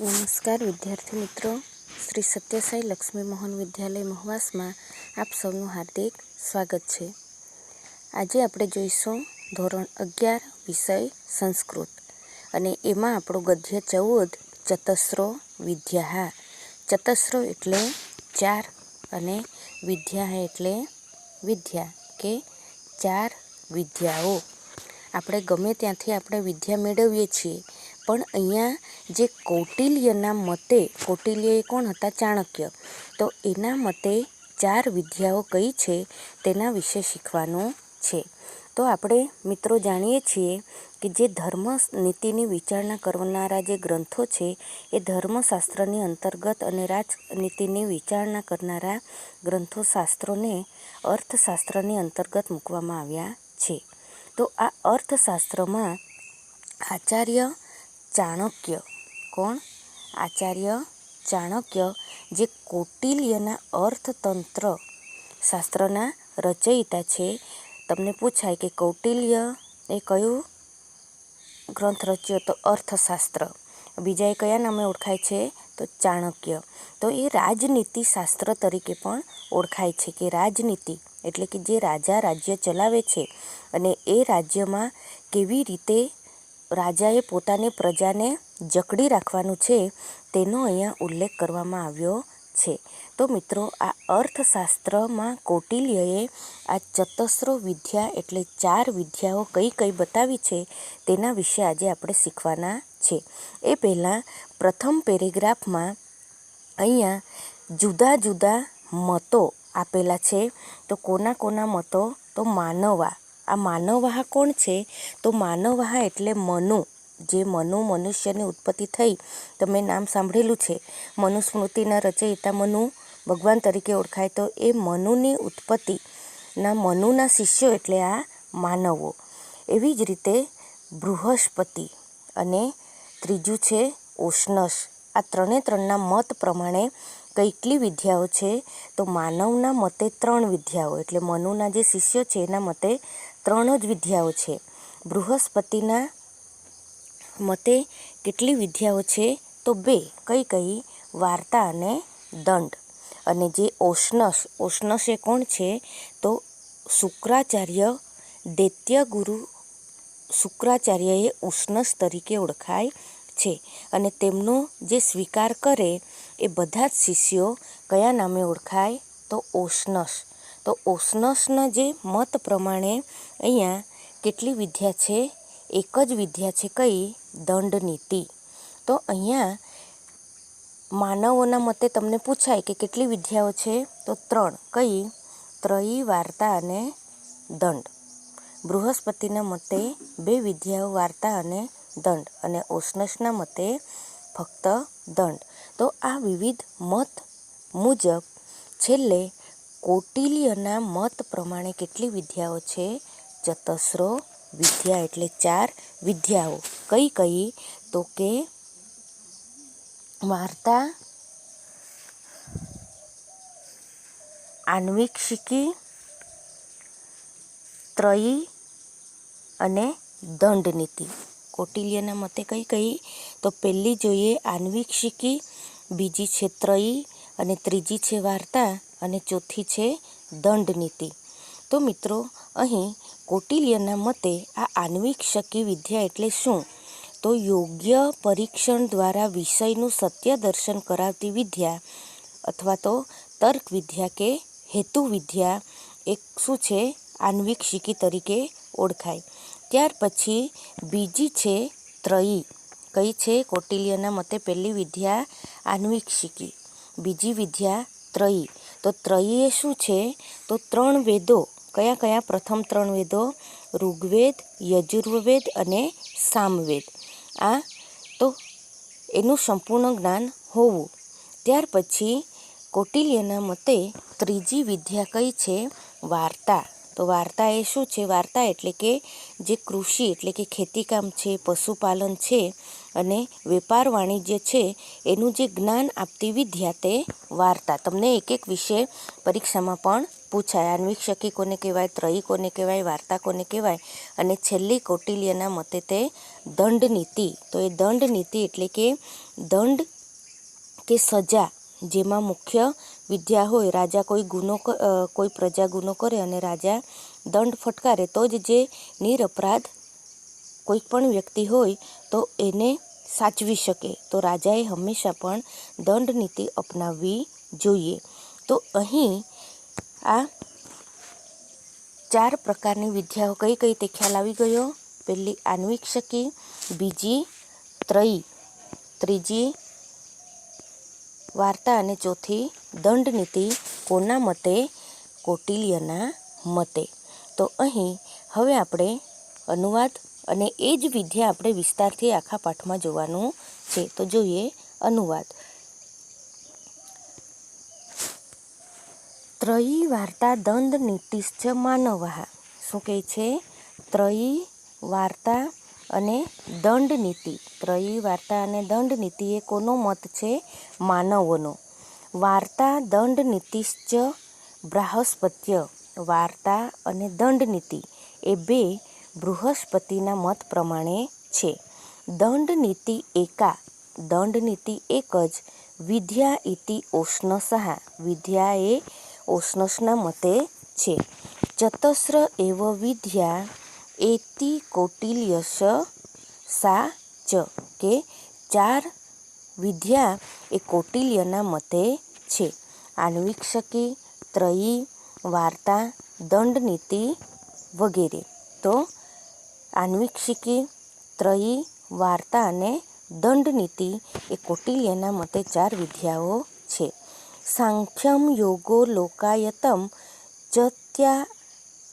નમસ્કાર વિદ્યાર્થી મિત્રો, શ્રી સત્યસાઈ લક્ષ્મી મોહન વિદ્યાલય મહુવામાં આપ સૌનું હાર્દિક સ્વાગત છે. આજે આપણે જોઈશું ધોરણ 11 વિષય સંસ્કૃત અને એમાં આપણો ગદ્ય 14 ચતસ્રો વિદ્યા. ચતસ્રો એટલે 4 અને વિદ્યા એટલે વિદ્યા કે 4 વિદ્યાઓ. આપણે ગમે ત્યાંથી આપણે વિદ્યા મેળવીએ છીએ, પણ અહીંયા જે કૌટિલ્યના મતે, કૌટિલ્ય એ કોણ હતા? ચાણક્ય. તો એના મતે 4 વિદ્યાઓ કઈ છે તેના વિશે શીખવાનું છે. તો આપણે મિત્રો જાણીએ છીએ કે જે ધર્મ નીતિની વિચારણા કરનારા જે ગ્રંથો છે એ ધર્મશાસ્ત્રની અંતર્ગત અને રાજનીતિની વિચારણા કરનારા ગ્રંથો શાસ્ત્રોને અર્થશાસ્ત્રની અંતર્ગત મૂકવામાં આવ્યા છે. તો આ અર્થશાસ્ત્રમાં આચાર્ય ચાણક્ય, કોણ? આચાર્ય ચાણક્ય, જે કૌટિલ્યના અર્થતંત્ર શાસ્ત્રના રચયિતા છે. તમને પૂછાય કે કૌટિલ્ય એ કયું ગ્રંથ રચ્યો? તો અર્થશાસ્ત્ર. બીજા એ કયા નામે ઓળખાય છે? તો ચાણક્ય. તો એ રાજનીતિ શાસ્ત્ર તરીકે પણ ઓળખાય છે કે રાજનીતિ એટલે કે જે રાજા રાજ્ય ચલાવે છે અને એ રાજ્યમાં કેવી રીતે રાજાએ પોતાની પ્રજાને જકડી રાખવાનું છે તેનો અહીંયા ઉલ્લેખ કરવામાં આવ્યો છે. તો મિત્રો, આ અર્થશાસ્ત્રમાં કૌટિલ્યએ આ ચતસ્રો વિદ્યા એટલે 4 વિદ્યાઓ કઈ કઈ બતાવી છે તેના વિશે આજે આપણે શીખવાના છે. એ પહેલાં પ્રથમ પેરેગ્રાફમાં અહીંયા જુદા જુદા મતો આપેલા છે. તો કોના કોના મતો? તો માનવા. આ માનવાહ કોણ છે? તો માનવાહ એટલે મનુ. જે મનુષ્યની ઉત્પત્તિ થઈ, તમે નામ સાંભળેલું છે. મનુસ્મૃતિના રચયિતા મનુ ભગવાન તરીકે ઓળખાય. તો એ મનુની ઉત્પત્તિના મનુના શિષ્યો એટલે આ માનવો. એવી જ રીતે બૃહસ્પતિ અને ત્રીજું છે ઓશનસ. આ ત્રણના મત પ્રમાણે કેટલી વિદ્યાઓ છે? તો માનવના મતે 3 વિદ્યાઓ એટલે મનુના જે શિષ્યો છે એના મતે 3 જ વિદ્યાઓ છે. બૃહસ્પતિના મતે કેટલી વિદ્યાઓ છે? તો 2. કઈ કઈ? વાર્તા અને દંડ. અને જે ઓશનસ એ કોણ છે? તો શુક્રાચાર્ય, દૈત્યગુરુ શુક્રાચાર્ય એ ઉષ્ણસ તરીકે ઓળખાય છે. અને તેમનો જે સ્વીકાર કરે એ બધા જ શિષ્યો કયા નામે ઓળખાય? તો ઓશનસ. તો ઓશનસના જે મત પ્રમાણે અહીંયા કેટલી વિદ્યા છે? એક જ વિદ્યા છે. કઈ? દંડનીતિ. તો અહીંયા માનવોના મતે તમને પૂછાય કે કેટલી વિદ્યાઓ છે? તો 3. કઈ? ત્રયી, વાર્તા અને દંડ. બૃહસ્પતિના મતે 2 વિદ્યાઓ, વાર્તા અને દંડ. અને ઓશનસના મતે ફક્ત દંડ. તો આ વિવિધ મત મુજબ છેલ્લે કૌટિલ્યના મત પ્રમાણે કેટલી વિદ્યાઓ છે? ચતસ્રો વિદ્યા એટલે 4 વિદ્યાઓ. કઈ કઈ? તો કે વાર્તા, આન્વીક્ષિકી, ત્રયી અને દંડનીતિ. કૌટિલ્યના મતે કઈ કઈ? તો પહેલી જોઈએ આન્વીક્ષિકી, બીજી છે ત્રયી અને ત્રીજી છે વાર્તા અને ચોથી છે દંડનીતિ. તો મિત્રો, અહીં કૌટિલ્યના મતે આ આન્વીક્ષકી વિદ્યા એટલે શું? તો યોગ્ય પરીક્ષણ દ્વારા વિષયનું સત્ય દર્શન કરાવતી વિદ્યા અથવા તો તર્ક વિદ્યા કે હેતુ વિદ્યા એક શું છે? આન્વીક્ષિકી તરીકે ઓળખાય. ત્યાર પછી બીજી છે ત્રયી. કઈ છે? કૌટિલ્યના મતે પહેલી વિદ્યા આન્વીક્ષિકી, બીજી વિદ્યા ત્રયી. તો ત્રયી એ શું છે? તો 3 વેદો. કયા કયા? પ્રથમ 3 વેદો ઋગ્વેદ, યજુર્વેદ અને સામવેદ. આ તો એનું સંપૂર્ણ જ્ઞાન હોવું. ત્યાર પછી કૌટિલ્યના મતે ત્રીજી વિદ્યા કઈ છે? વાર્તા. તો વાર્તા એ શું છે? વાર્તા એટલે કે જે કૃષિ એટલે કે ખેતીકામ છે, પશુપાલન છે અને વેપાર વાણિજ્ય છે એનું જે જ્ઞાન આપતી વિદ્યા તે વાર્તા. તમને એક એક વિષય પરીક્ષામાં પણ પૂછાય. આન્વીક્ષકી કોને કહેવાય, ત્રયી કોને કહેવાય, વાર્તા કોને કહેવાય, અને છેલ્લી કૌટિલ્યના મતે તે દંડ નીતિ. તો એ દંડ નીતિ એટલે કે દંડ કે સજા, જેમાં મુખ્ય વિદ્યા હોય. રાજા કોઈ પ્રજા ગુનો કરે અને રાજા દંડ ફટકારે તો જ જે નિરપરાધ કોઈ પણ વ્યક્તિ હોય તો એને સાચવી શકે. તો રાજાએ હંમેશા પણ દંડ નીતિ અપનાવવી જોઈએ. તો અહીં આ 4 પ્રકારની વિદ્યાઓ કઈ કઈ તે ખ્યાલ આવી ગયો. પહેલી આન્વીક્ષકી, બીજી ત્રયી, ત્રીજી વાર્તા અને ચોથી દંડ નીતિ. કોના મતે? કૌટિલ્યના મતે. તો અહીં હવે આપણે અનુવાદ અને એ જ વિદ્યા આપણે વિસ્તારથી આખા પાઠમાં જોવાનું છે. તો જોઈએ અનુવાદ. ત્રયી વાર્તા દંડ નીતિશ્ચ માનવઃ. શું કહે છે? ત્રયી વાર્તા અને દંડ નીતિ. ત્રયી વાર્તા અને દંડ નીતિ એ કોનો મત છે? માનવોનો. વાર્તા દંડ નીતિશ્ચ બ્રાહસ્પત્ય. વાર્તા અને દંડ નીતિ એ બે બૃહસ્પતિના મત પ્રમાણે છે. દંડ નીતિ એકા. દંડ નીતિ એક જ. વિદ્યા ઇતિ ઓષ્ણસઃ. વિદ્યા એ ઓષ્ણસના મતે છે. ચતસ્ર એવ વિદ્યા એતિ કૌટિલ્યશ સા ચ. કે 4 વિદ્યા એ કૌટિલ્યના મતે છે. આન્વીક્ષકી, ત્રયી, વાર્તા, દંડ નીતિ વગેરે. તો આન્વીક્ષિકી, ત્રયી, વાર્તા અને દંડ નીતિ એ કૌટિલ્યના મતે 4 વિદ્યાઓ છે. સાંખ્યમ યોગો લોકાયતમ ચ ત્યાં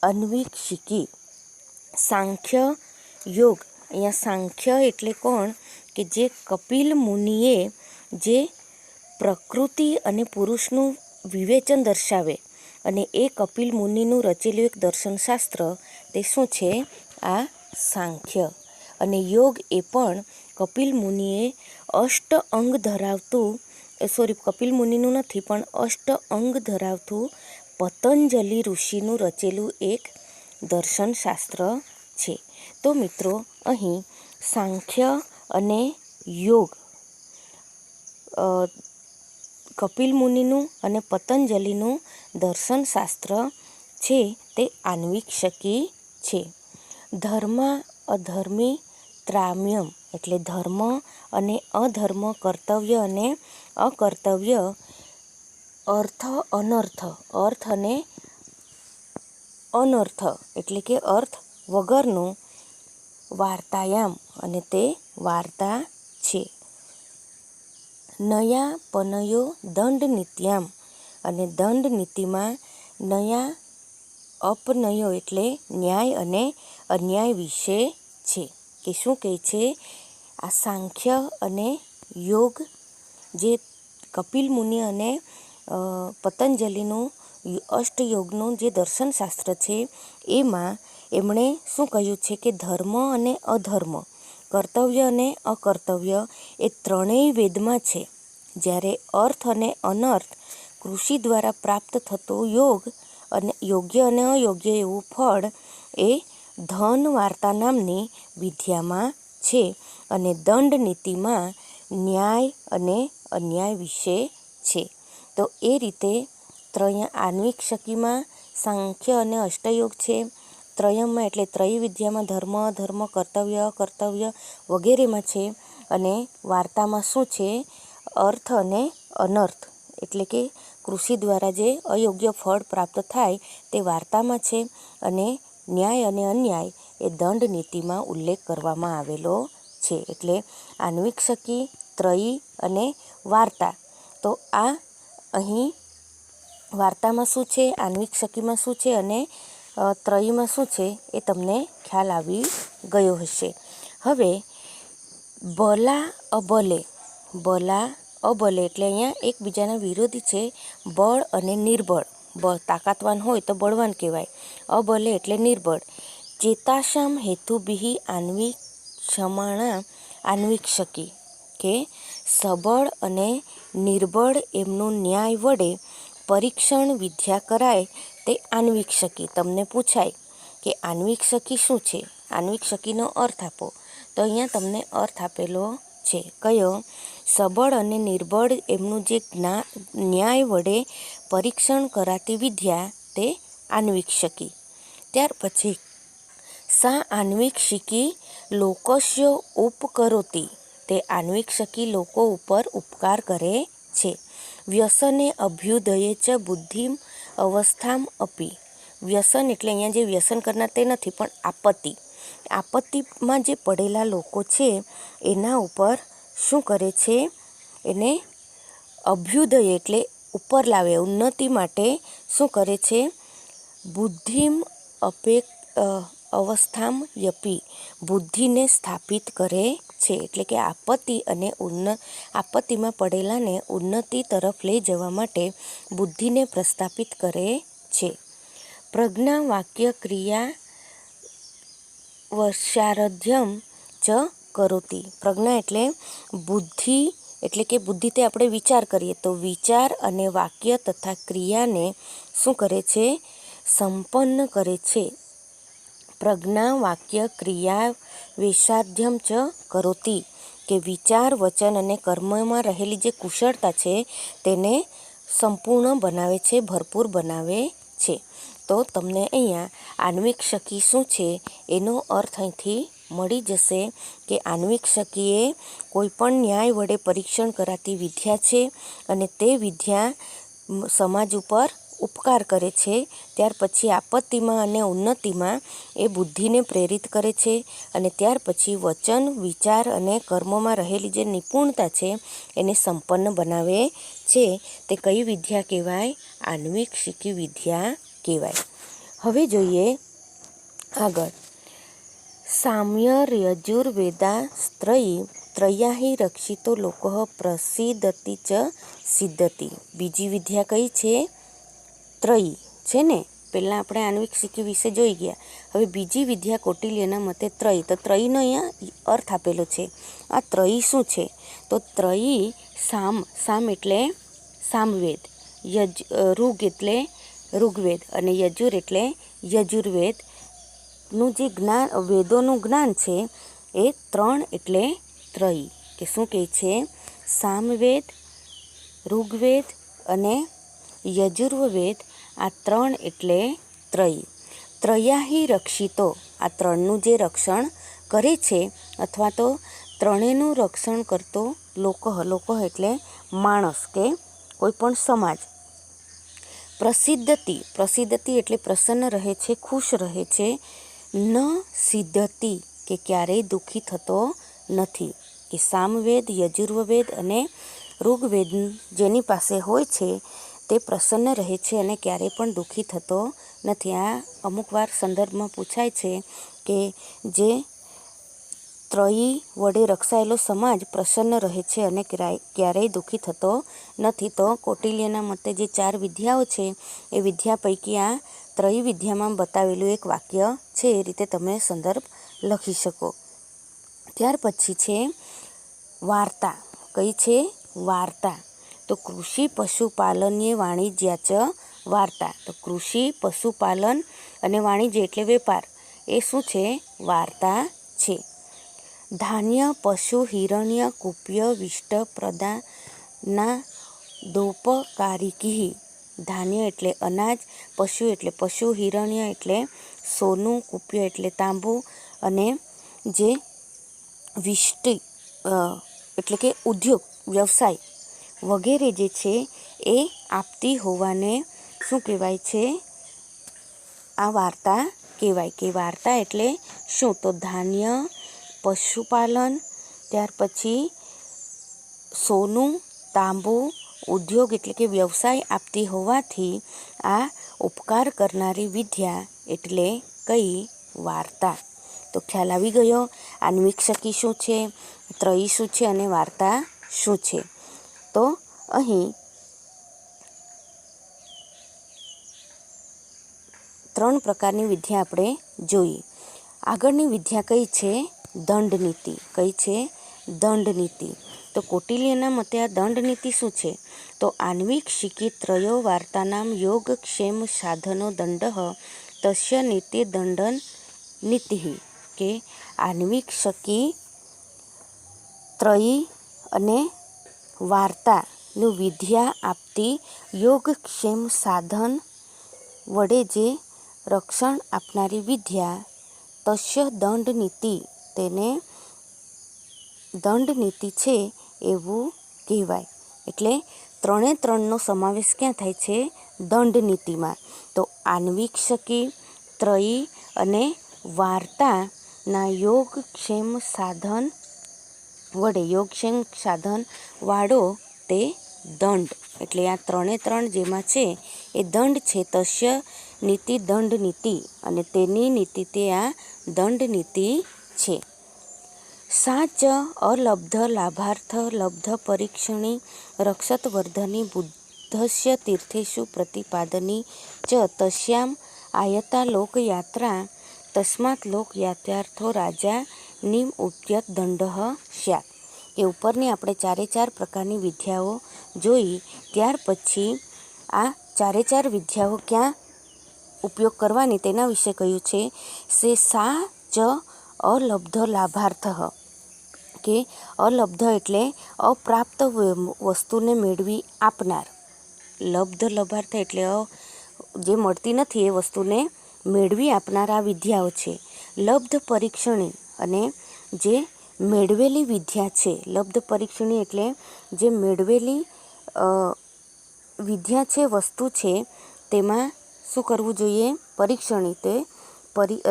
અન્વીક્ષિકી. સાંખ્ય યોગ. અહીંયા સાંખ્ય એટલે કોણ? કે જે કપિલ મુનિએ જે પ્રકૃતિ અને પુરુષનું વિવેચન દર્શાવે, અને એ કપિલ મુનિનું રચેલું એક દર્શનશાસ્ત્ર તે શું છે? આ સાંખ્ય. અને યોગ એ પણ કપિલ મુનિએ અંગ ધરાવતું, કપિલ મુનિનું નથી પણ અંગ ધરાવતું પતંજલિ ઋષિનું રચેલું એક દર્શનશાસ્ત્ર છે. તો મિત્રો અહીં સાંખ્ય અને યોગ કપિલ મુનિનું અને પતંજલિનું દર્શનશાસ્ત્ર છે તે આન્વીક્ષકી છે. ધર્મ અધર્મી ત્રામ્યમ એટલે ધર્મ અને અધર્મ, કર્તવ્ય અને અકર્તવ્ય, અર્થ અનર્થ, અર્થ અને અનર્થ એટલે કે અર્થ વગરનું, વાર્તાયામ અને તે વાર્તા છે. નયા પનયો દંડ નીત્યામ. અને દંડ નીતિમાં નયા અપનયો એટલે ન્યાય અને અન્યાય વિશે છે. કે શું કહે છે? આ સાંખ્ય અને યોગ જે કપિલ મુનિ અને પતંજલિનું અષ્ટયોગનું જે દર્શનશાસ્ત્ર છે એમાં એમણે શું કહ્યું છે કે ધર્મ અને અધર્મ, કર્તવ્ય અને અકર્તવ્ય એ ત્રણેય વેદમાં છે. જ્યારે અર્થ અને અનર્થ, કૃષિ દ્વારા પ્રાપ્ત થતો યોગ અને યોગ્ય અને અયોગ્ય એવું ફળ એ ધન વાર્તા નામની વિદ્યામાં છે. અને દંડ નીતિમાં ન્યાય અને અન્યાય વિશે છે. તો એ રીતે આન્વીક્ષકીમાં સાંખ્ય અને અષ્ટયોગ છે. ત્રયમમાં એટલે ત્રયી વિદ્યામાં ધર્મ, અધર્મ, કર્તવ્ય, અકર્તવ્ય વગેરેમાં છે. અને વાર્તામાં શું છે? અર્થ અને અનર્થ એટલે કે કૃષિ દ્વારા જે અયોગ્ય ફળ પ્રાપ્ત થાય તે વાર્તામાં છે. અને ન્યાય અને અન્યાય એ દંડ નીતિમાં ઉલ્લેખ કરવામાં આવેલો છે. એટલે આન્વીક્ષકી, ત્રયી અને વાર્તા. તો આ અહીં વાર્તામાં શું છે, આન્વીક્ષકીમાં શું છે અને ત્રયીમાં શું છે એ તમને ખ્યાલ આવી ગયો હશે. હવે બલા અબલે. બલા અબલે એટલે અહીંયા એકબીજાના વિરોધી છે. બળ અને નિર્બળ. તાકાતવાન હોય તો બળવાન કહેવાય. અબલે એટલે નિર્બળ. ચેતાશામ હેતુભિ આન્વીક્ષમાણા આન્વીક્ષકી. કે સબળ અને નિર્બળ એમનું ન્યાય વડે પરીક્ષણ વિદ્યા કરાય તે આન્વિક શકી. તમને પૂછાય કે આન્વિક શકી શું છે, આન્વિક શકીનો અર્થ આપો, તો અહીંયા તમને અર્થ આપેલો છે. કયો? સબળ અને નિર્બળ એમનું જે ન્યાય વડે પરીક્ષણ કરાતી વિદ્યા તે આન્વિક શકી. ત્યાર પછી સા આન્વિક શિકી લોકસ્ય ઉપકરોતી, તે આન્વિક શકી લોકો ઉપર ઉપકાર કરે છે. વ્યસને અભ્યુદયે ચ બુદ્ધિમ અવસ્થામ અપી, વ્યસન એટલે અહીંયા જે વ્યસન કરનાર તે નથી, પણ આપત્તિમાં જે પડેલા લોકો છે એના ઉપર શું કરે છે? એને અભ્યુદય એટલે ઉપર લાવે, ઉન્નતિ માટે શું કરે છે? બુદ્ધિમ અવસ્થામ યપી, બુદ્ધિને સ્થાપિત કરે છે. એટલે કે આપત્તિ અને આપત્તિમાં પડેલાને ઉન્નતિ તરફ લઈ જવા માટે બુદ્ધિને પ્રસ્થાપિત કરે છે. પ્રજ્ઞા વાક્ય ક્રિયા વશારધ્યમ ચ કરોતી, પ્રજ્ઞા એટલે બુદ્ધિ, એટલે કે બુદ્ધિ તે આપણે વિચાર કરીએ તો વિચાર અને વાક્ય તથા ક્રિયાને શું કરે છે? સંપન્ન કરે છે. પ્રજ્ઞા વાક્ય ક્રિયા વૈશાધ્યમ ચ કરોતી, કે વિચાર વચન અને કર્મમાં રહેલી જે કુશળતા છે તેને સંપૂર્ણ બનાવે છે, ભરપૂર બનાવે છે. તો તમને અહીંયા આન્વિક શકી શું છે એનો અર્થ અહીંથી મળી જશે કે આન્વિક શકી એ કોઈ પણ ન્યાય વડે પરીક્ષણ કરાતી વિદ્યા છે અને તે વિદ્યા સમાજ ઉપર ઉપકાર કરે છે. ત્યાર પછી આપત્તિમાં અને ઉન્નતિમાં એ બુદ્ધિને પ્રેરિત કરે છે અને ત્યાર પછી વચન, વિચાર અને કર્મોમાં રહેલી જે નિપુણતા છે એને સંપન્ન બનાવે છે. તે કઈ વિદ્યા કહેવાય? આન્વિક શિકી વિદ્યા કહેવાય. હવે જોઈએ આગળ. સામ્ય યજુર્વેદા ત્રય્યા રક્ષિતો લોકો પ્રસિદ્ધતિ ચ સિદ્ધતિ. બીજી વિદ્યા કઈ છે? ત્રયી છે ને. પહેલાં આપણે આન્વિક શિકી વિશે જોઈ ગયા. હવે બીજી વિદ્યા કૌટિલ્યના મતે ત્રયી. તો ત્રયીનો અહીંયા અર્થ આપેલો છે. આ ત્રયી શું છે? તો ત્રયી સામ એટલે સામવેદ, ઋગ એટલે ઋગ્વેદ અને યજુર એટલે યજુર્વેદનું જે જ્ઞાન, વેદોનું જ્ઞાન છે એ ત્રણ એટલે ત્રયી. કે શું કહે છે? સામવેદ, ઋગ્વેદ અને યજુર્વેદ, આ ત્રણ એટલે ત્રયી. ત્રયાહી રક્ષિતો, આ ત્રણનું જે રક્ષણ કરે છે અથવા તો ત્રણેયનું રક્ષણ કરતો લોકો એટલે માણસ કે કોઈ પણ સમાજ. પ્રસિદ્ધતિ એટલે પ્રસન્ન રહે છે, ખુશ રહે છે. ન સિદ્ધતિ, કે ક્યારેય દુઃખી થતો નથી. કે સામવેદ, યજુર્વેદ અને ઋગ્વેદ જેની પાસે હોય છે તે પ્રસન્ન રહે છે અને ક્યારેય પણ દુઃખી થતો નથી. આ અમુક વાર સંદર્ભમાં પૂછાય છે કે જે ત્રયી વડે રક્ષાયેલો સમાજ પ્રસન્ન રહે છે અને ક્યારેય દુઃખી થતો નથી. તો કૌટિલ્યના મતે જે 4 વિદ્યાઓ છે એ વિદ્યા પૈકી આ ત્રયી વિદ્યામાં બતાવેલું એક વાક્ય છે. એ રીતે તમે સંદર્ભ લખી શકો. ત્યાર પછી છે વાર્તા. કઈ છે? વાર્તા. તો કૃષિ પશુપાલનીય વાણિજ્યા ચ વાર્તા. તો કૃષિ, પશુપાલન અને વાણિજ્ય એટલે વેપાર, એ શું છે? વાર્તા છે. ધાન્ય પશુ હિરણ્ય કુપ્ય વિષ્ટ પ્રદાના દોપકારિકી. ધાન્ય એટલે અનાજ, પશુ એટલે પશુ, હિરણ્ય એટલે સોનું, કુપ્ય એટલે તાંબુ અને જે વિષ્ટિ એટલે કે ઉદ્યોગ, વ્યવસાય વગેરે જે છે એ આપતી હોવાને શું કહેવાય છે? આ વાર્તા કહેવાય. કે વાર્તા એટલે શું? તો ધાન્ય, પશુપાલન, ત્યાર પછી સોનું, તાંબુ, ઉદ્યોગ એટલે કે વ્યવસાય આપતી હોવાથી આ ઉપકાર કરનારી વિદ્યા એટલે કઈ? વાર્તા. તો ખ્યાલ આવી ગયો આન્વિક શકી શું છે, ત્રયી શું છે અને વાર્તા શું છે. તો અહીં 3 પ્રકારની વિદ્યા આપણે જોઈ. આગળની વિદ્યા કઈ છે? દંડ નીતિ. કઈ છે? દંડ નીતિ. તો કૌટિલ્યના મતે આ દંડ નીતિ શું છે? તો આન્વિક શિકી ત્રયો વાર્તાનામ યોગક્ષેમ સાધનો દંડ તસ્ય નીતિ દંડન નીતિ, કે આન્વિક શકી ત્રયી અને વાર્તાનું વિદ્યા આપતી યોગક્ષેમ સાધન વડે જે રક્ષણ આપનારી વિદ્યા, તસ્ય દંડ નીતિ, તેને દંડ નીતિ છે એવું કહેવાય. એટલે ત્રણે ત્રણનો સમાવેશ ક્યાં થાય છે? દંડ નીતિમાં. તો આન્વિક શકી ત્રયી અને વાર્તાના યોગક્ષેમ સાધન વડે, યોગક્ષેમ સાધન વાળો તે દંડ, એટલે આ ત્રણે ત્રણ જેમાં છે એ દંડ છે. તસ્ય નીતિ દંડ નીતિ, અને તેની નીતિ તે આ દંડ નીતિ છે. સાચ અલબ્ધ લાભાર્થ લબ્ધ પરીક્ષણી રક્ષતવર્ધની બુદ્ધસ્ય તીર્થેષુ પ્રતિપાદની ચ તસ્યામ આયતા લોકયાત્રા તસ્માત લોકયાત્રાર્થો રાજા નિમ ઉદ્યત દંડ સ્યાત. કે ઉપરની આપણે ચારે ચાર પ્રકારની વિદ્યાઓ જોઈ, ત્યાર પછી આ ચારે ચાર વિદ્યાઓ ક્યાં ઉપયોગ કરવાની તેના વિશે કહ્યું છે. સા ચ અલબ્ધ લાભાર્થ, કે અલબ્ધ એટલે અપ્રાપ્ત વસ્તુને મેળવી આપનાર, લબ્ધ લાભાર્થ એટલે જે મળતી નથી એ વસ્તુને મેળવી આપનાર આ વિદ્યાઓ છે. લબ્ધ પરીક્ષણી, અને જે મેળવેલી વિદ્યા છે. લબ્ધ પરીક્ષણી એટલે જે મેળવેલી વિદ્યા છે, વસ્તુ છે, તેમાં શું કરવું જોઈએ? પરીક્ષણી, તે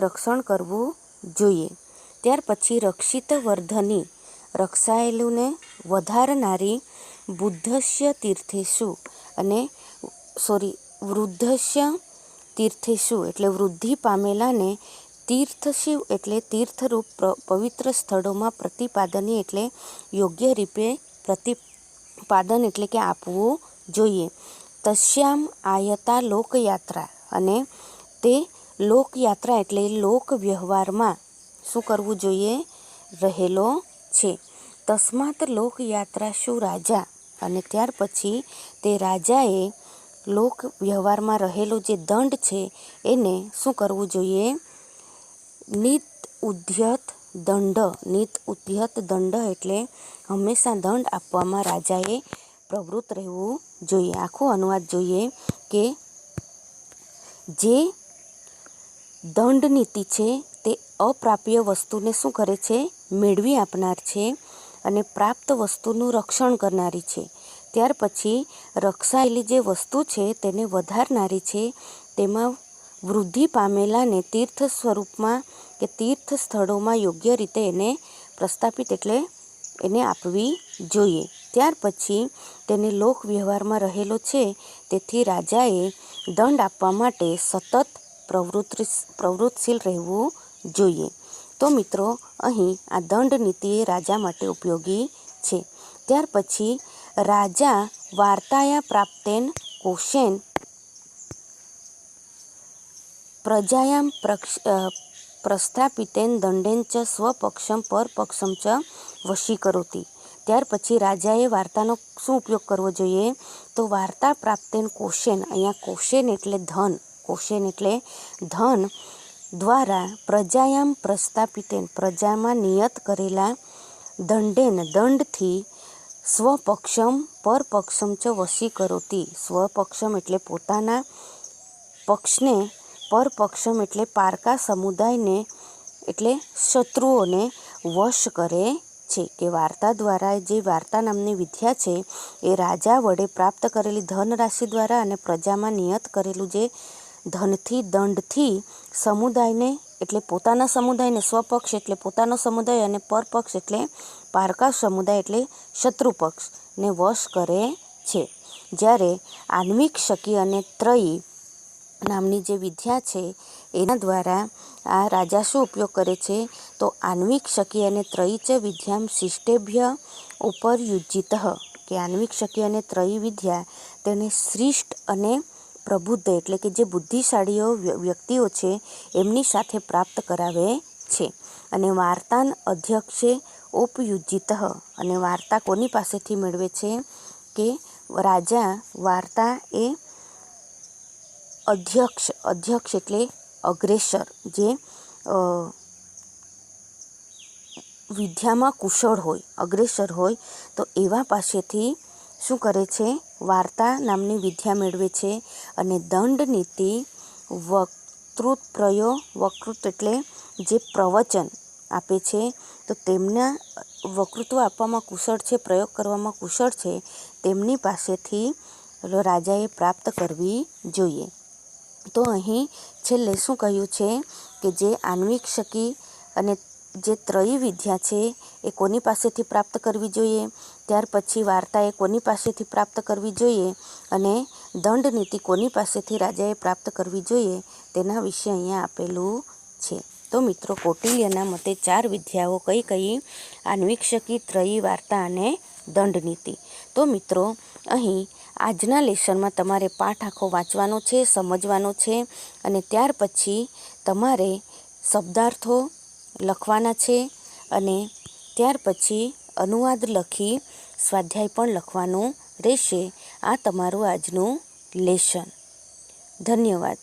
રક્ષણ કરવું જોઈએ. ત્યાર પછી રક્ષિત વર્ધની, રક્ષાયેલુંને વધારનારી, બુદ્ધસ્ય તીર્થેષુ, અને વૃદ્ધસ્ય તીર્થેષુ એટલે વૃદ્ધિ પામેલાને, તીર્થશિવ એટલે તીર્થરૂપ પવિત્ર સ્થળોમાં પ્રતિપાદની એટલે યોગ્ય રીતે પ્રતિપાદન એટલે કે આપવું જોઈએ. તસ્યામ આયતા લોકયાત્રા, અને તે લોકયાત્રા એટલે લોક વ્યવહારમાં શું કરવું જોઈએ? રહેલો છે. તસ્માત લોકયાત્રા શું રાજા, અને ત્યાર પછી તે રાજાએ લોક વ્યવહારમાં રહેલો જે દંડ છે એને શું કરવું જોઈએ? નિત ઉદ્યત દંડ. નિત ઉદ્યત દંડ એટલે હંમેશા દંડ આપવામાં રાજાએ પ્રવૃત્ત રહેવું જોઈએ. આખો અનુવાદ જોઈએ કે જે દંડ નીતિ છે તે અપ્રાપ્ય વસ્તુને શું કરે છે? મેળવી આપનાર છે, અને પ્રાપ્ત વસ્તુનું રક્ષણ કરનારી છે. ત્યાર પછી રક્ષાયેલી જે વસ્તુ છે તેને વધારનારી છે. તેમાં વૃદ્ધિ પામેલાને તીર્થ સ્વરૂપમાં કે તીર્થ સ્થળોમાં યોગ્ય રીતે એને પ્રસ્થાપિત એટલે એને આપવી જોઈએ. ત્યાર પછી તેને લોક વ્યવહારમાં રહેલો છે, તેથી રાજાએ દંડ આપવા માટે સતત પ્રવૃત્તિશીલ રહેવું જોઈએ. તો મિત્રો, અહીં આ દંડ નીતિ એ રાજા માટે ઉપયોગી છે. ત્યાર પછી રાજા વાર્તાયા પ્રાપ્તેન કોશેન પ્રજાયામ પ્રસ્થાપિતેન દંડેન ચ સ્વપક્ષમ પરપક્ષમ ચ વશીકરોતિ. ત્યાર પછી રાજાએ વાર્તાનો શું ઉપયોગ કરવો જોઈએ? તો વાર્તા પ્રાપ્તેન કોશેન, અહીંયા કોશેન એટલે ધન, કોશેન એટલે ધન દ્વારા પ્રજાયામ પ્રસ્થાપિતેન પ્રજામાં નિયત કરેલા દંડેન દંડથી સ્વપક્ષમ પરપક્ષમ ચ વશીકરોતિ. સ્વપક્ષમ એટલે પોતાના પક્ષને, પરપક્ષમ એટલે પારકા સમુદાયને એટલે શત્રુઓને વશ કરે છે. કે વાર્તા દ્વારા, જે વાર્તા નામની વિદ્યા છે એ રાજા વડે પ્રાપ્ત કરેલી ધનરાશિ દ્વારા અને પ્રજામાં નિયત કરેલું જે ધનથી, દંડથી સમુદાયને એટલે પોતાના સમુદાયને, સ્વપક્ષ એટલે પોતાનો સમુદાય, અને પરપક્ષ એટલે પારકા સમુદાય એટલે શત્રુપક્ષને વશ કરે છે. જ્યારે આન્વિક શકી અને ત્રયી નામની જે વિદ્યા છે એના દ્વારા આ રાજા શું ઉપયોગ કરે છે? તો આન્વિક શકી અને ત્રયી ચ વિદ્યામ શિષ્ટેભ્ય ઉપરયુજિત, કે આન્વિક શકી અને ત્રયી વિદ્યા તેને શ્રેષ્ઠ અને પ્રબુદ્ધ એટલે કે જે બુદ્ધિશાળીઓ વ્યક્તિઓ છે એમની સાથે પ્રાપ્ત કરાવે છે. અને વાર્તાન અધ્યક્ષે उपयुज्यिત અને વાર્તા કોની પાસેથી મેળવે છે કે રાજા વાર્તા એ અધ્યક્ષ એટલે અગ્રેસર, જે વિદ્યામાં કુશળ હોય, અગ્રેસર હોય, તો એવા પાસેથી શું કરે છે, વાર્તા નામની વિદ્યા મેળવે છે. અને દંડ નીતિ વક્તૃત્વ એટલે જે પ્રવચન આપે છે, તો તેમના વક્તૃત્વ આપવામાં કુશળ છે, પ્રયોગ કરવામાં કુશળ છે, તેમની પાસેથી રાજાએ પ્રાપ્ત કરવી જોઈએ. તો અહીં છેલ્લે શું કહ્યું છે કે જે આન્વીક્ષકી અને જે ત્રયી વિદ્યા છે એ કોની પાસેથી પ્રાપ્ત કરવી જોઈએ, ત્યાર પછી વાર્તા એ કોની પાસેથી પ્રાપ્ત કરવી જોઈએ, અને દંડ નીતિ કોની પાસેથી રાજાએ પ્રાપ્ત કરવી જોઈએ, તેના વિશે અહીંયા આપેલું છે. તો મિત્રો, કૌટિલ્યના મતે 4 વિદ્યાઓ કઈ કઈ? આન્વીક્ષકી, ત્રયી, વાર્તા અને દંડ નીતિ. તો મિત્રો, અહીં આજના લેસનમાં તમારે પાઠ આખો વાંચવાનો છે, સમજવાનો છે, અને ત્યાર પછી તમારે શબ્દાર્થો લખવાના છે, અને ત્યાર પછી અનુવાદ લખી સ્વાધ્યાય પણ લખવાનું રહેશે. આ તમારું આજનું લેસન. ધન્યવાદ.